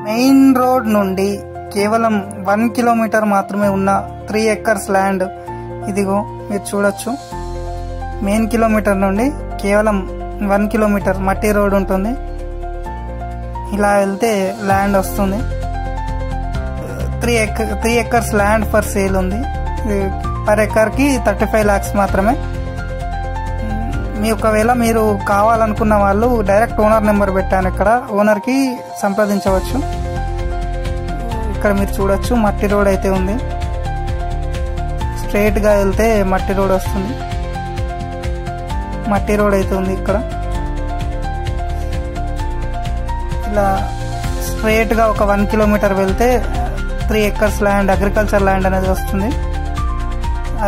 Main road నుండి కేవలం 1 kilometre మాత్రమే ఉన్న 3 acres ల్యాండ్ ఇదిగో మీరు చూడొచ్చు. మెయిన్ కిలోమీటర్ నుండి కేవలం 1 కిలోమీటర్ మట్టి రోడ్ ఉంటుంది. ఇలా వెళ్తే ల్యాండ్ వస్తుంది. 3 acres ల్యాండ్ ఫర్ సేల్ ఉంది. పర్ ఎకర్కి 35 lakhs మాత్రమే. ఒకవేళ మీరు కావాలనుకున్న వాళ్ళు డైరెక్ట్ ఓనర్ నెంబర్ పెట్టాను, ఇక్కడ ఓనర్కి సంప్రదించవచ్చు. ఇక్కడ మీరు చూడొచ్చు మట్టి రోడ్ అయితే ఉంది. స్ట్రైట్గా వెళ్తే మట్టి రోడ్ వస్తుంది. మట్టి రోడ్ అయితే ఉంది ఇక్కడ. ఇలా స్ట్రైట్గా ఒక 1 కిలోమీటర్ వెళ్తే 3 acres ల్యాండ్, అగ్రికల్చర్ ల్యాండ్ అనేది వస్తుంది.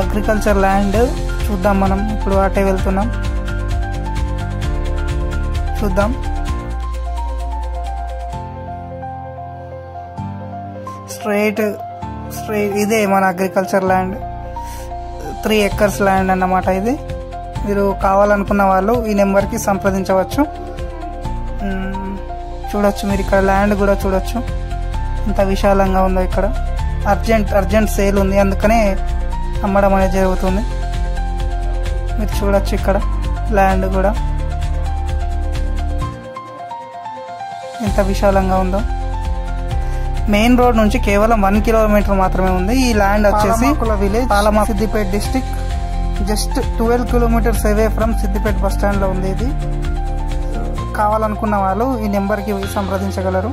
అగ్రికల్చర్ ల్యాండ్ చూద్దాం మనం. ఇప్పుడు అటే వెళ్తున్నాం, చూద్దాం. స్ట్రైట్ ఇదే మన అగ్రికల్చర్ ల్యాండ్. 3 acres ల్యాండ్ అన్నమాట ఇది. మీరు కావాలనుకున్న వాళ్ళు ఈ నెంబర్కి సంప్రదించవచ్చు. చూడొచ్చు మీరు ఇక్కడ ల్యాండ్ కూడా చూడొచ్చు ఎంత విశాలంగా ఉందో. ఇక్కడ అర్జెంట్ సేల్ ఉంది, అందుకనే అమ్మడం అనేది జరుగుతుంది. మీరు చూడొచ్చు ఇక్కడ ల్యాండ్ కూడా ఎంత విశాలంగా ఉందో. మెయిన్ రోడ్ నుంచి కేవలం 1 కిలోమీటర్ మాత్రమే ఉంది. ఈ ల్యాండ్ వచ్చేసి village, Palama, Siddipet district. Just 12 kilometers away from Siddipet bus stand లో ఉంది ఇది. కావాలనుకున్న వాళ్ళు ఈ నెంబర్కి సంప్రదించగలరు.